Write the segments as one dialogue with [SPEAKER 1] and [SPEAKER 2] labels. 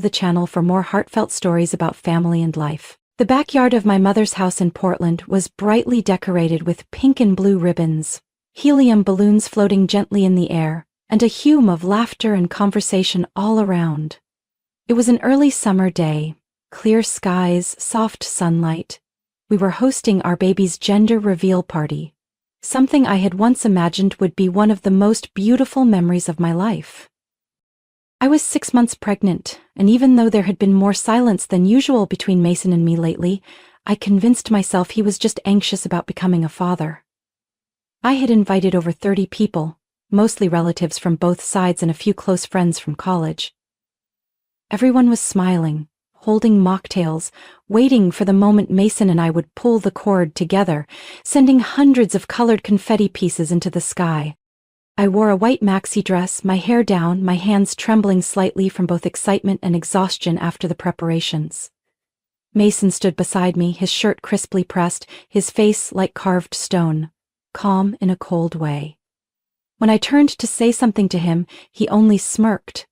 [SPEAKER 1] the channel for more heartfelt stories about family and life. The backyard of my mother's house in Portland was brightly decorated with pink and blue ribbons, helium balloons floating gently in the air, and a hum of laughter and conversation all around. It was an early summer day, clear skies, soft sunlight. We were hosting our baby's gender reveal party, something I had once imagined would be one of the most beautiful memories of my life. I was 6 months pregnant, and even though there had been more silence than usual between Mason and me lately, I convinced myself he was just anxious about becoming a father. I had invited over 30 people, mostly relatives from both sides and a few close friends from college. Everyone was smiling, holding mocktails, waiting for the moment Mason and I would pull the cord together, sending hundreds of colored confetti pieces into the sky. I wore a white maxi dress, my hair down, my hands trembling slightly from both excitement and exhaustion after the preparations. Mason stood beside me, his shirt crisply pressed, his face like carved stone, calm in a cold way. When I turned to say something to him, he only smirked.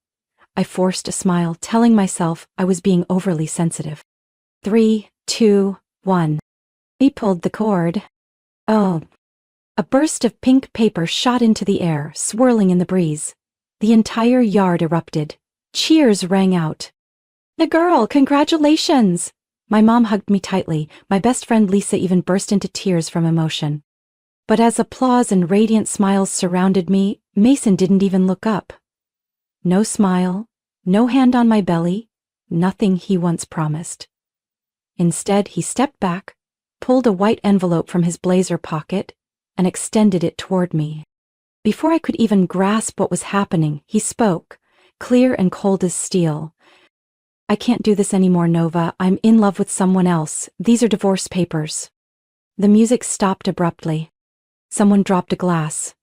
[SPEAKER 1] I forced a smile, telling myself I was being overly sensitive. 3, 2, 1. We pulled the cord. Oh. A burst of pink paper shot into the air, swirling in the breeze. The entire yard erupted. Cheers rang out. "The girl, congratulations!" My mom hugged me tightly. My best friend Lisa even burst into tears from emotion. But as applause and radiant smiles surrounded me, Mason didn't even look up. No smile, no hand on my belly, nothing he once promised. Instead, he stepped back, pulled a white envelope from his blazer pocket, and extended it toward me. Before I could even grasp what was happening, he spoke, clear and cold as steel. "I can't do this anymore, Nova. I'm in love with someone else. These are divorce papers." The music stopped abruptly. Someone dropped a glass.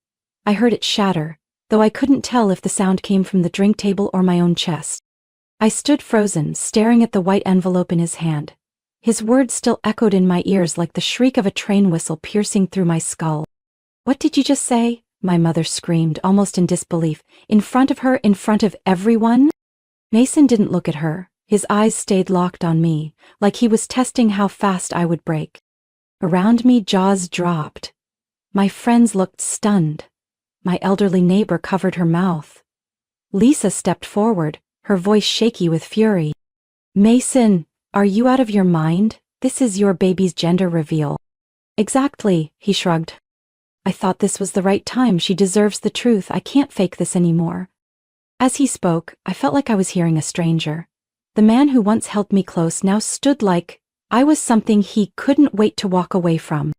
[SPEAKER 1] I heard it shatter, though I couldn't tell if the sound came from the drink table or my own chest. I stood frozen, staring at the white envelope in his hand. His words still echoed in my ears like the shriek of a train whistle piercing through my skull. "What did you just say?" my mother screamed, almost in disbelief. "In front of her, in front of everyone?" Mason didn't look at her. His eyes stayed locked on me, like he was testing how fast I would break. Around me, jaws dropped. My friends looked stunned. My elderly neighbor covered her mouth. Lisa stepped forward, her voice shaky with fury. "Mason, are you out of your mind? This is your baby's gender reveal." "Exactly," he shrugged. "I thought this was the right time. She deserves the truth. I can't fake this anymore." As he spoke, I felt like I was hearing a stranger. The man who once held me close now stood like I was something he couldn't wait to walk away from.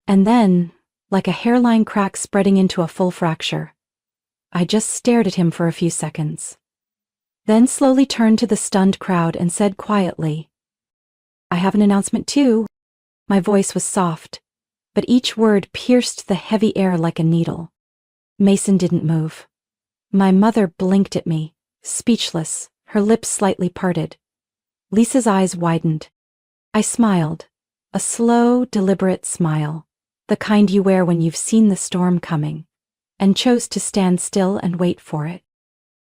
[SPEAKER 1] And then, like a hairline crack spreading into a full fracture, I just stared at him for a few seconds. Then slowly turned to the stunned crowd and said quietly, "I have an announcement too." My voice was soft, but each word pierced the heavy air like a needle. Mason didn't move. My mother blinked at me, speechless, her lips slightly parted. Lisa's eyes widened. I smiled, a slow, deliberate smile, the kind you wear when you've seen the storm coming, and chose to stand still and wait for it.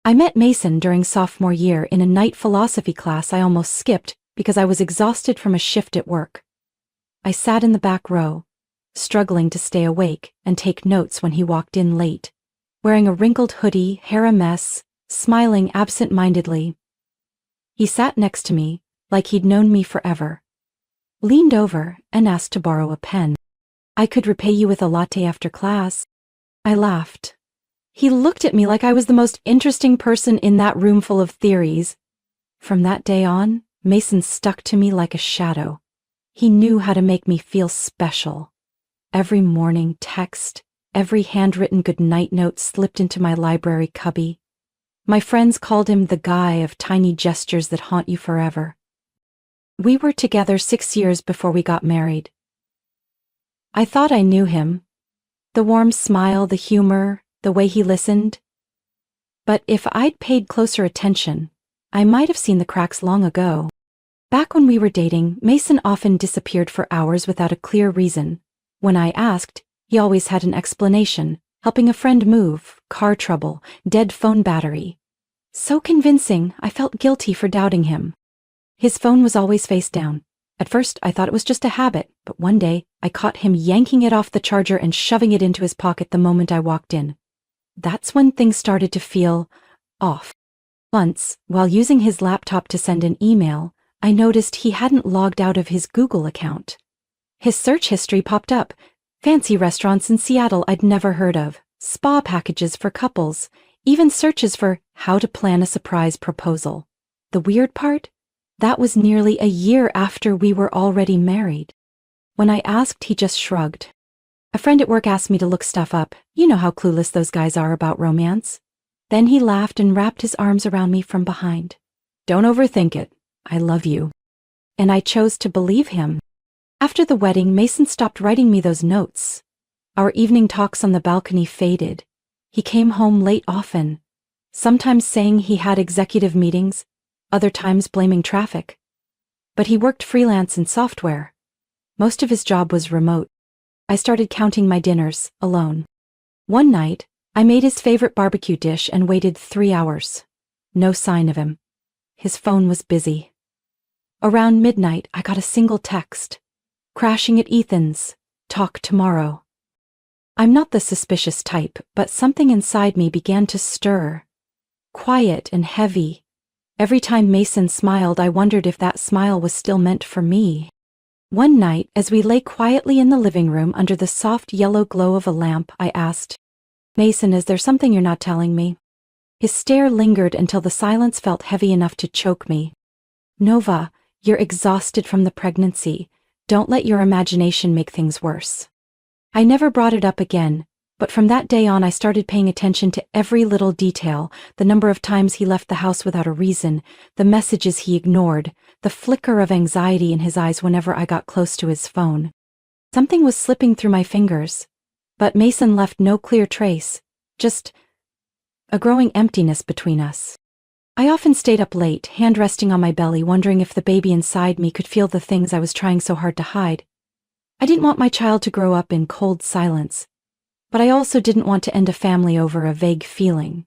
[SPEAKER 1] I met Mason during sophomore year in a night philosophy class I almost skipped because I was exhausted from a shift at work. I sat in the back row, struggling to stay awake and take notes when he walked in late, wearing a wrinkled hoodie, hair a mess, smiling absent-mindedly. He sat next to me like he'd known me forever, leaned over and asked to borrow a pen. "I could repay you with a latte after class." I laughed. He looked at me like I was the most interesting person in that room full of theories. From that day on, Mason stuck to me like a shadow. He knew how to make me feel special. Every morning text, every handwritten goodnight note slipped into my library cubby. My friends called him the guy of tiny gestures that haunt you forever. We were together 6 years before we got married. I thought I knew him. The warm smile, the humor, the way he listened. But if I'd paid closer attention, I might have seen the cracks long ago. Back when we were dating, Mason often disappeared for hours without a clear reason. When I asked, he always had an explanation: helping a friend move, car trouble, dead phone battery. So convincing, I felt guilty for doubting him. His phone was always face down. At first, I thought it was just a habit, but one day, I caught him yanking it off the charger and shoving it into his pocket the moment I walked in. That's when things started to feel off. Once, while using his laptop to send an email, I noticed he hadn't logged out of his Google account. His search history popped up: fancy restaurants in Seattle I'd never heard of, spa packages for couples, even searches for how to plan a surprise proposal. The weird part? That was nearly a year after we were already married. When I asked, he just shrugged. A friend at work asked me to look stuff up. You know how clueless those guys are about romance. Then he laughed and wrapped his arms around me from behind. Don't overthink it. I love you. And I chose to believe him. After the wedding, Mason stopped writing me those notes. Our evening talks on the balcony faded. He came home late often, sometimes saying he had executive meetings, other times blaming traffic. But he worked freelance in software. Most of his job was remote. I started counting my dinners, alone. One night, I made his favorite barbecue dish and waited 3 hours. No sign of him. His phone was busy. Around midnight, I got a single text. Crashing at Ethan's. Talk tomorrow. I'm not the suspicious type, but something inside me began to stir. Quiet and heavy. Every time Mason smiled, I wondered if that smile was still meant for me. One night, as we lay quietly in the living room under the soft yellow glow of a lamp, I asked, Mason, is there something you're not telling me? His stare lingered until the silence felt heavy enough to choke me. Nova, you're exhausted from the pregnancy. Don't let your imagination make things worse. I never brought it up again, but from that day on I started paying attention to every little detail: the number of times he left the house without a reason, the messages he ignored, the flicker of anxiety in his eyes whenever I got close to his phone. Something was slipping through my fingers, but Mason left no clear trace, just a growing emptiness between us. I often stayed up late, hand resting on my belly, wondering if the baby inside me could feel the things I was trying so hard to hide. I didn't want my child to grow up in cold silence, but I also didn't want to end a family over a vague feeling.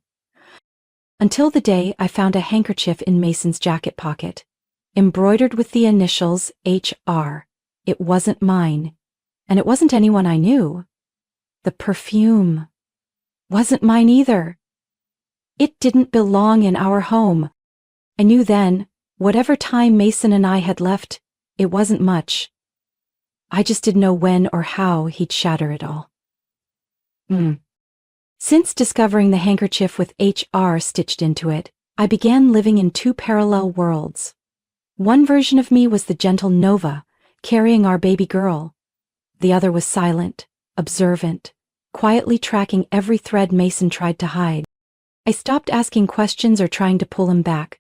[SPEAKER 1] Until the day I found a handkerchief in Mason's jacket pocket, embroidered with the initials HR. It wasn't mine, and it wasn't anyone I knew. The perfume wasn't mine either. It didn't belong in our home. I knew then, whatever time Mason and I had left, it wasn't much. I just didn't know when or how he'd shatter it all. Since discovering the handkerchief with HR stitched into it, I began living in 2 parallel worlds. One version of me was the gentle Nova, carrying our baby girl. The other was silent, observant, quietly tracking every thread Mason tried to hide. I stopped asking questions or trying to pull him back,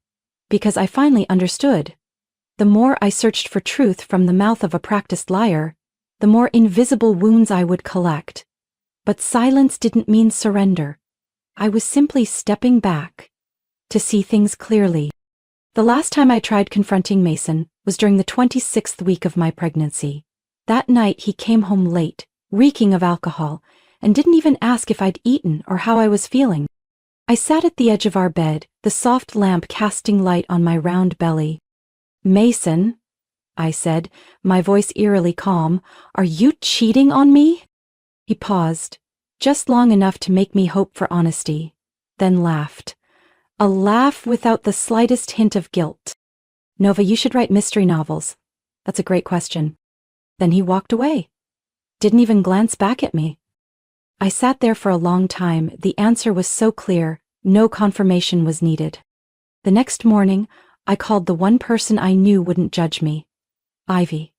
[SPEAKER 1] because I finally understood. The more I searched for truth from the mouth of a practiced liar, the more invisible wounds I would collect. But silence didn't mean surrender. I was simply stepping back to see things clearly. The last time I tried confronting Mason was during the 26th week of my pregnancy. That night he came home late, reeking of alcohol, and didn't even ask if I'd eaten or how I was feeling. I sat at the edge of our bed, the soft lamp casting light on my round belly. Mason, I said, my voice eerily calm, are you cheating on me? He paused, just long enough to make me hope for honesty, then laughed. A laugh without the slightest hint of guilt. Nova, you should write mystery novels. That's a great question. Then he walked away. Didn't even glance back at me. I sat there for a long time. The answer was so clear, no confirmation was needed. The next morning, I called the one person I knew wouldn't judge me. Ivy.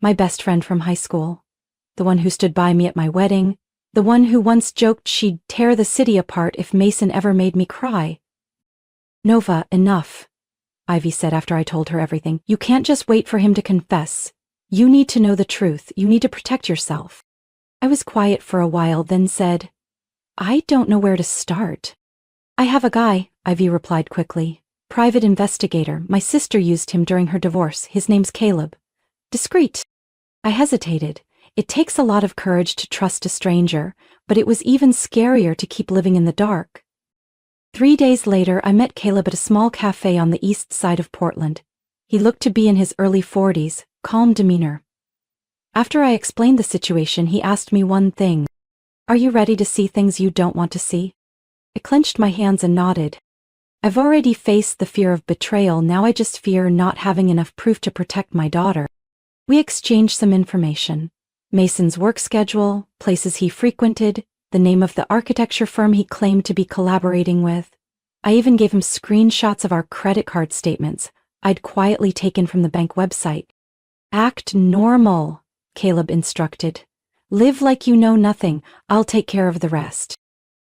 [SPEAKER 1] My best friend from high school. The one who stood by me at my wedding. The one who once joked she'd tear the city apart if Mason ever made me cry. Nova, enough, Ivy said after I told her everything. You can't just wait for him to confess. You need to know the truth. You need to protect yourself. I was quiet for a while, then said, I don't know where to start. I have a guy, Ivy replied quickly. Private investigator. My sister used him during her divorce. His name's Caleb. Discreet. I hesitated. It takes a lot of courage to trust a stranger, but it was even scarier to keep living in the dark. 3 days later, I met Caleb at a small cafe on the east side of Portland. He looked to be in his early 40s, calm demeanor. After I explained the situation, he asked me one thing. "Are you ready to see things you don't want to see?" I clenched my hands and nodded. I've already faced the fear of betrayal, now I just fear not having enough proof to protect my daughter. We exchanged some information. Mason's work schedule, places he frequented, the name of the architecture firm he claimed to be collaborating with. I even gave him screenshots of our credit card statements I'd quietly taken from the bank website. "Act normal," Caleb instructed. "Live like you know nothing, I'll take care of the rest."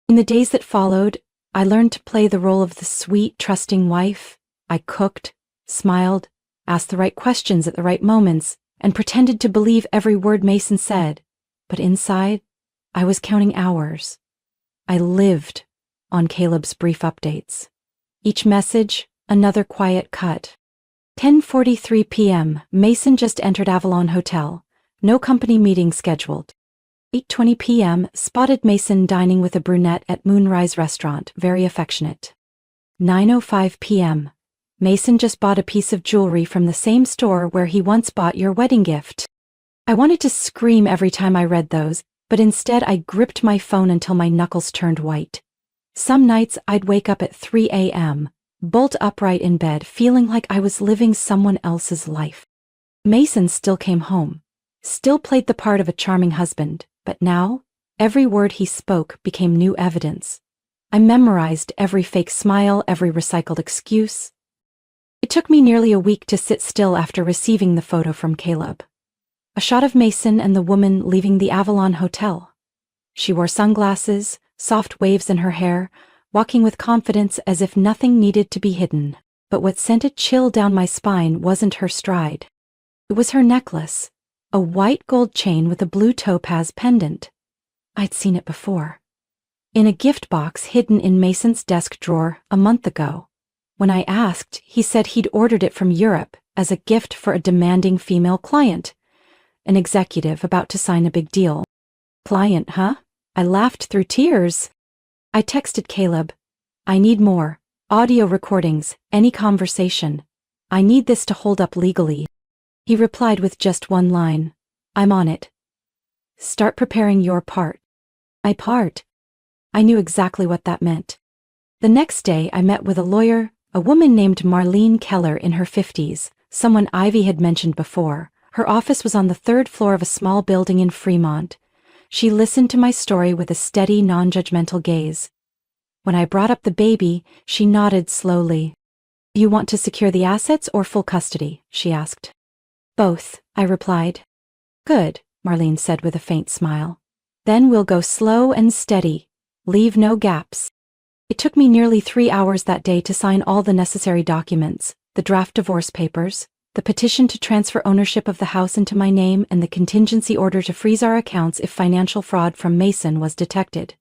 [SPEAKER 1] In the days that followed, I learned to play the role of the sweet, trusting wife. I cooked, smiled, asked the right questions at the right moments, and pretended to believe every word Mason said. But inside, I was counting hours. I lived on Caleb's brief updates. Each message, another quiet cut. 10:43 p.m., Mason just entered Avalon Hotel. No company meeting scheduled. 8:20 p.m., spotted Mason dining with a brunette at Moonrise Restaurant, very affectionate. 9:05 p.m., Mason just bought a piece of jewelry from the same store where he once bought your wedding gift. I wanted to scream every time I read those, but instead I gripped my phone until my knuckles turned white. Some nights I'd wake up at 3 a.m., bolt upright in bed, feeling like I was living someone else's life. Mason still came home, still played the part of a charming husband, but now, every word he spoke became new evidence. I memorized every fake smile, every recycled excuse. It took me nearly a week to sit still after receiving the photo from Caleb. A shot of Mason and the woman leaving the Avalon Hotel. She wore sunglasses, soft waves in her hair, walking with confidence as if nothing needed to be hidden. But what sent a chill down my spine wasn't her stride. It was her necklace, a white gold chain with a blue topaz pendant. I'd seen it before. In a gift box hidden in Mason's desk drawer a month ago. When I asked, he said he'd ordered it from Europe as a gift for a demanding female client. An executive about to sign a big deal. Client, huh? I laughed through tears. I texted Caleb. "I need more. Audio recordings, any conversation. I need this to hold up legally." He replied with just one line. "I'm on it. Start preparing your part." My part? I knew exactly what that meant. The next day I met with a lawyer, a woman named Marlene Keller in her 50s, someone Ivy had mentioned before. Her office was on the 3rd floor of a small building in Fremont. She listened to my story with a steady, non-judgmental gaze. When I brought up the baby, she nodded slowly. "You want to secure the assets or full custody?" she asked. "Both," I replied. "Good," Marlene said with a faint smile. "Then we'll go slow and steady. Leave no gaps." It took me nearly 3 hours that day to sign all the necessary documents, the draft divorce papers, the petition to transfer ownership of the house into my name, and the contingency order to freeze our accounts if financial fraud from Mason was detected.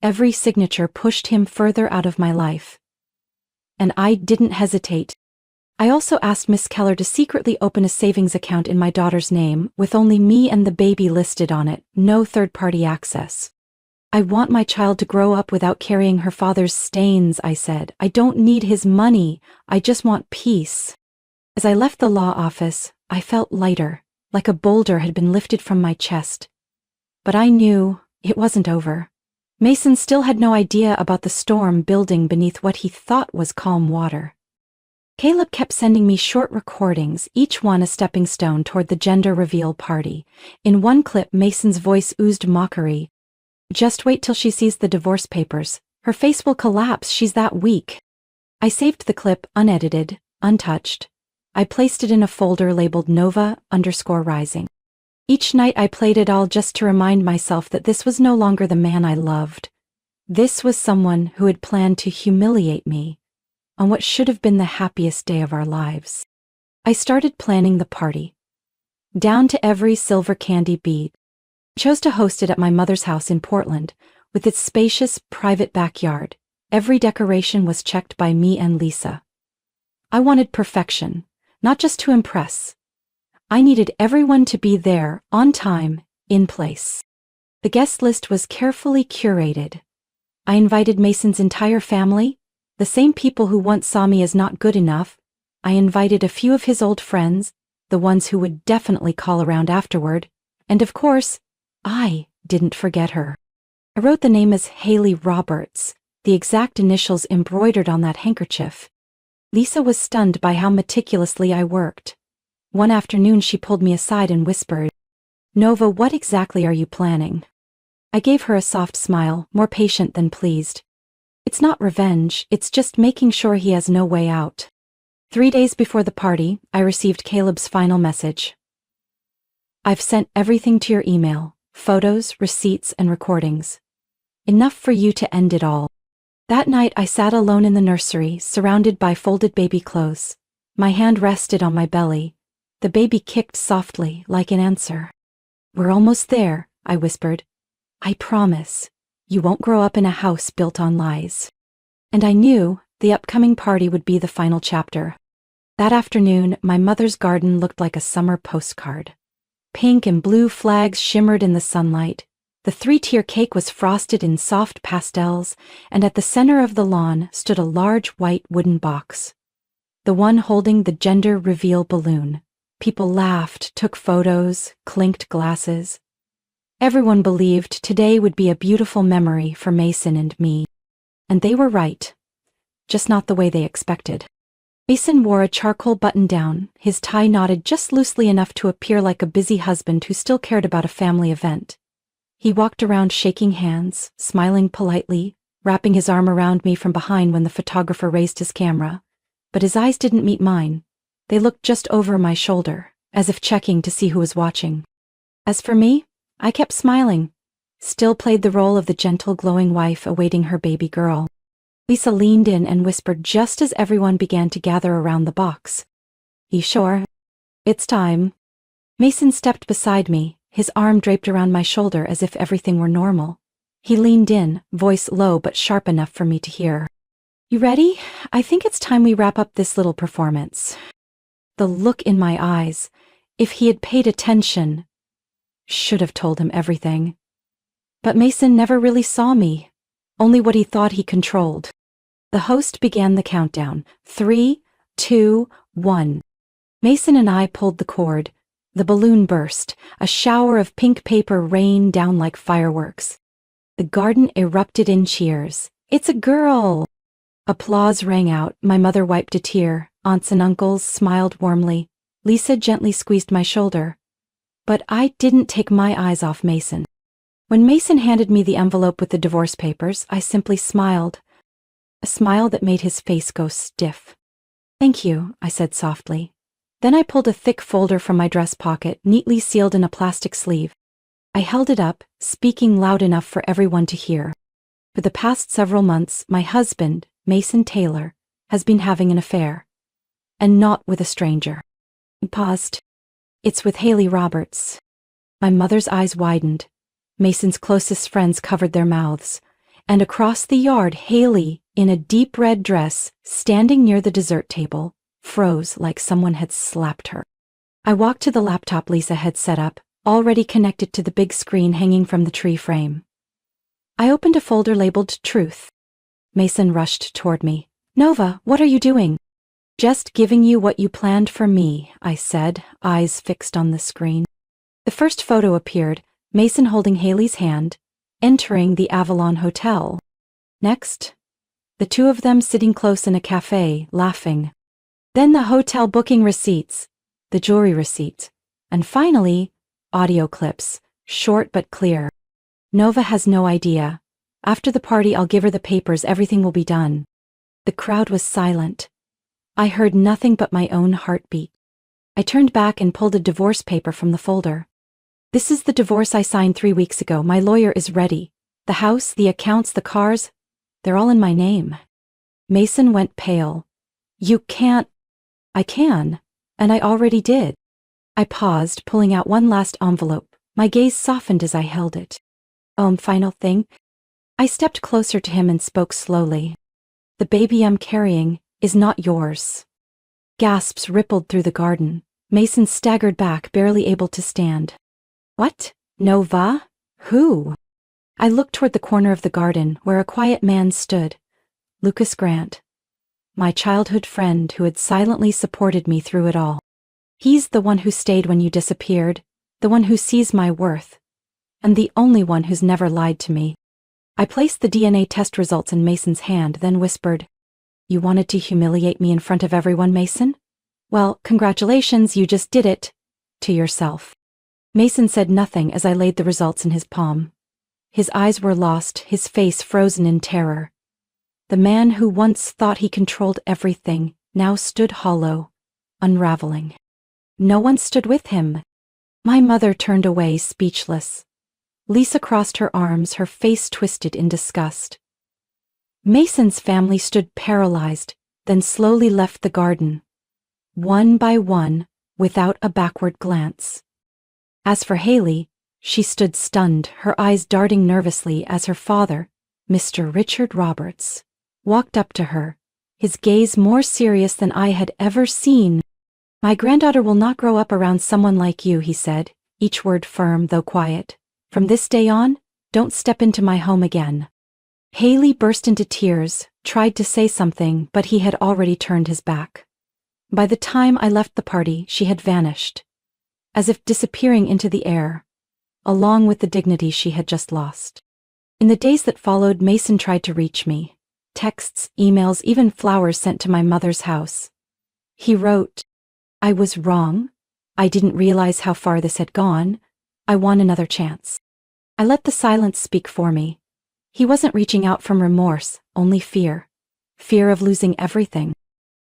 [SPEAKER 1] Every signature pushed him further out of my life. And I didn't hesitate. I also asked Miss Keller to secretly open a savings account in my daughter's name, with only me and the baby listed on it, no third-party access. "I want my child to grow up without carrying her father's stains," I said. "I don't need his money. I just want peace." As I left the law office, I felt lighter, like a boulder had been lifted from my chest. But I knew it wasn't over. Mason still had no idea about the storm building beneath what he thought was calm water. Caleb kept sending me short recordings, each one a stepping stone toward the gender reveal party. In one clip, Mason's voice oozed mockery. "Just wait till she sees the divorce papers. Her face will collapse, she's that weak." I saved the clip unedited, untouched. I placed it in a folder labeled Nova_Rising. Each night I played it all just to remind myself that this was no longer the man I loved. This was someone who had planned to humiliate me on what should have been the happiest day of our lives. I started planning the party. Down to every silver candy bead. I chose to host it at my mother's house in Portland, with its spacious, private backyard. Every decoration was checked by me and Lisa. I wanted perfection, not just to impress. I needed everyone to be there, on time, in place. The guest list was carefully curated. I invited Mason's entire family, the same people who once saw me as not good enough. I invited a few of his old friends, the ones who would definitely call around afterward, and of course, I didn't forget her. I wrote the name as Haley Roberts, the exact initials embroidered on that handkerchief. Lisa was stunned by how meticulously I worked. One afternoon she pulled me aside and whispered, "Nova, what exactly are you planning?" I gave her a soft smile, more patient than pleased. "It's not revenge, it's just making sure he has no way out." 3 days before the party, I received Caleb's final message. "I've sent everything to your email, photos, receipts, and recordings. Enough for you to end it all." That night I sat alone in the nursery, surrounded by folded baby clothes. My hand rested on my belly. The baby kicked softly, like an answer. "We're almost there," I whispered. "I promise. You won't grow up in a house built on lies." And I knew the upcoming party would be the final chapter. That afternoon, my mother's garden looked like a summer postcard. Pink and blue flags shimmered in the sunlight. The 3-tier cake was frosted in soft pastels, and at the center of the lawn stood a large white wooden box. The one holding the gender reveal balloon. People laughed, took photos, clinked glasses. Everyone believed today would be a beautiful memory for Mason and me. And they were right. Just not the way they expected. Mason wore a charcoal button-down, his tie knotted just loosely enough to appear like a busy husband who still cared about a family event. He walked around shaking hands, smiling politely, wrapping his arm around me from behind when the photographer raised his camera. But his eyes didn't meet mine. They looked just over my shoulder, as if checking to see who was watching. As for me, I kept smiling, still played the role of the gentle, glowing wife awaiting her baby girl. Lisa leaned in and whispered just as everyone began to gather around the box. "You sure? It's time." Mason stepped beside me, his arm draped around my shoulder as if everything were normal. He leaned in, voice low but sharp enough for me to hear. "You ready? I think it's time we wrap up this little performance." The look in my eyes, if he had paid attention, should have told him everything. But Mason never really saw me, only what he thought he controlled. The host began the countdown. 3, 2, 1. Mason and I pulled the cord. The balloon burst. A shower of pink paper rained down like fireworks. The garden erupted in cheers. "It's a girl!" Applause rang out. My mother wiped a tear. Aunts and uncles smiled warmly. Lisa gently squeezed my shoulder. But I didn't take my eyes off Mason. When Mason handed me the envelope with the divorce papers, I simply smiled. A smile that made his face go stiff. "Thank you," I said softly. Then I pulled a thick folder from my dress pocket, neatly sealed in a plastic sleeve. I held it up, speaking loud enough for everyone to hear. For the past several months, my husband, Mason Taylor, has been having an affair. And not with a stranger. He paused. "It's with Haley Roberts." My mother's eyes widened. Mason's closest friends covered their mouths. And across the yard, Haley, in a deep red dress, standing near the dessert table, froze like someone had slapped her. I walked to the laptop Lisa had set up, already connected to the big screen hanging from the tree frame. I opened a folder labeled Truth. Mason rushed toward me. "Nova, what are you doing?" "Just giving you what you planned for me," I said, eyes fixed on the screen. The first photo appeared, Mason holding Haley's hand, entering the Avalon Hotel. Next, the two of them sitting close in a cafe, laughing. Then the hotel booking receipts, the jewelry receipt, and finally, audio clips, short but clear. "Nova has no idea. After the party I'll give her the papers, everything will be done." The crowd was silent. I heard nothing but my own heartbeat. I turned back and pulled a divorce paper from the folder. "This is the divorce I signed 3 weeks ago. My lawyer is ready. The house, the accounts, the cars, they're all in my name." Mason went pale. "You can't." "I can, and I already did." I paused, pulling out one last envelope. My gaze softened as I held it. Final thing." I stepped closer to him and spoke slowly. "The baby I'm carrying is not yours." Gasps rippled through the garden. Mason staggered back, barely able to stand. "What? Nova? Who?" I looked toward the corner of the garden where a quiet man stood. Lucas Grant. My childhood friend who had silently supported me through it all. He's the one who stayed when you disappeared, the one who sees my worth, and the only one who's never lied to me. I placed the DNA test results in Mason's hand, then whispered, "You wanted to humiliate me in front of everyone, Mason? Well, congratulations, you just did it. To yourself." Mason said nothing as I laid the results in his palm. His eyes were lost, his face frozen in terror. The man who once thought he controlled everything now stood hollow, unraveling. No one stood with him. My mother turned away, speechless. Lisa crossed her arms, her face twisted in disgust. Mason's family stood paralyzed, then slowly left the garden. One by one, without a backward glance. As for Haley, she stood stunned, her eyes darting nervously as her father, Mr. Richard Roberts, walked up to her, his gaze more serious than I had ever seen. "My granddaughter will not grow up around someone like you," he said, each word firm though quiet. "From this day on, don't step into my home again." Haley burst into tears, tried to say something, but he had already turned his back. By the time I left the party, she had vanished, as if disappearing into the air, along with the dignity she had just lost. In the days that followed, Mason tried to reach me. Texts, emails, even flowers sent to my mother's house. He wrote, "I was wrong. I didn't realize how far this had gone. I want another chance." I let the silence speak for me. He wasn't reaching out from remorse, only fear. Fear of losing everything.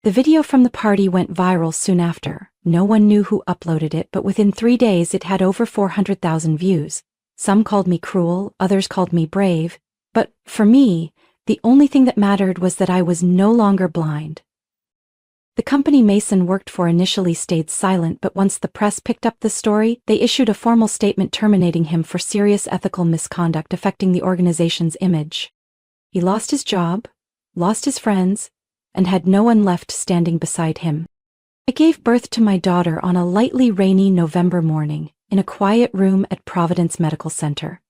[SPEAKER 1] The video from the party went viral soon after. No one knew who uploaded it, but within 3 days it had over 400,000 views. Some called me cruel, others called me brave. But for me, the only thing that mattered was that I was no longer blind. The company Mason worked for initially stayed silent, but once the press picked up the story, they issued a formal statement terminating him for serious ethical misconduct affecting the organization's image. He lost his job, lost his friends, and had no one left standing beside him. I gave birth to my daughter on a lightly rainy November morning in a quiet room at Providence Medical Center.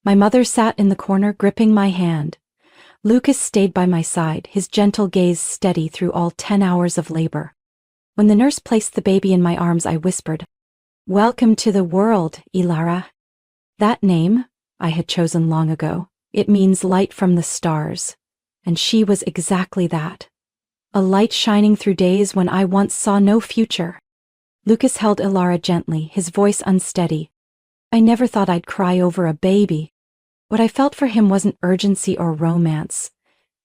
[SPEAKER 1] My mother sat in the corner gripping my hand. Lucas stayed by my side, his gentle gaze steady through all 10 hours of labor. When the nurse placed the baby in my arms, I whispered, "Welcome to the world, Ilara." That name I had chosen long ago. It means light from the stars. And she was exactly that. A light shining through days when I once saw no future. Lucas held Ilara gently, his voice unsteady. "I never thought I'd cry over a baby." What I felt for him wasn't urgency or romance.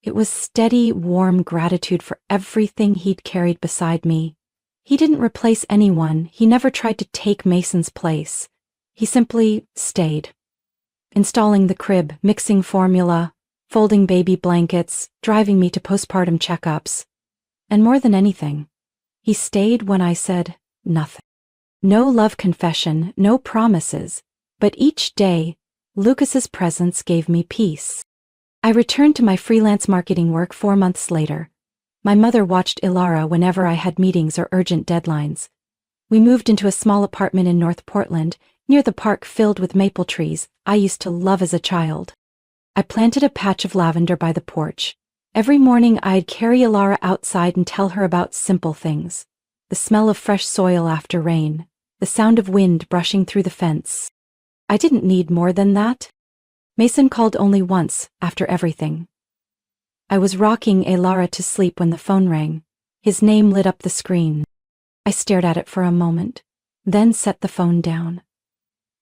[SPEAKER 1] It was steady, warm gratitude for everything he'd carried beside me. He didn't replace anyone. He never tried to take Mason's place. He simply stayed. Installing the crib, mixing formula, folding baby blankets, driving me to postpartum checkups. And more than anything, he stayed when I said nothing. No love confession, no promises, but each day, Lucas's presence gave me peace. I returned to my freelance marketing work 4 months later. My mother watched Ilara whenever I had meetings or urgent deadlines. We moved into a small apartment in North Portland, near the park filled with maple trees I used to love as a child. I planted a patch of lavender by the porch. Every morning I'd carry Ilara outside and tell her about simple things. The smell of fresh soil after rain, the sound of wind brushing through the fence. I didn't need more than that. Mason called only once, after everything. I was rocking Ilara to sleep when the phone rang. His name lit up the screen. I stared at it for a moment, then set the phone down.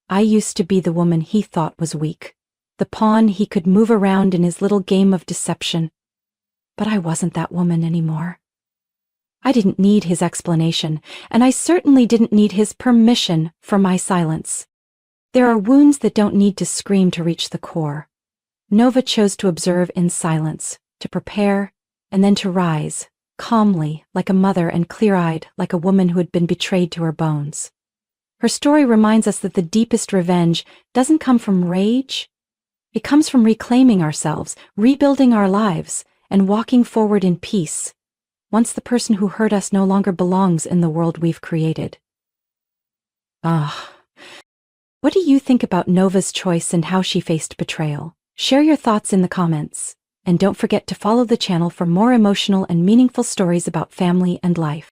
[SPEAKER 1] I used to be the woman he thought was weak. The pawn he could move around in his little game of deception. But I wasn't that woman anymore. I didn't need his explanation, and I certainly didn't need his permission for my silence. There are wounds that don't need to scream to reach the core. Nova chose to observe in silence, to prepare, and then to rise, calmly, like a mother, and clear-eyed, like a woman who had been betrayed to her bones. Her story reminds us that the deepest revenge doesn't come from rage. It comes from reclaiming ourselves, rebuilding our lives, and walking forward in peace, once the person who hurt us no longer belongs in the world we've created. What do you think about Nova's choice and how she faced betrayal? Share your thoughts in the comments. And don't forget to follow the channel for more emotional and meaningful stories about family and life.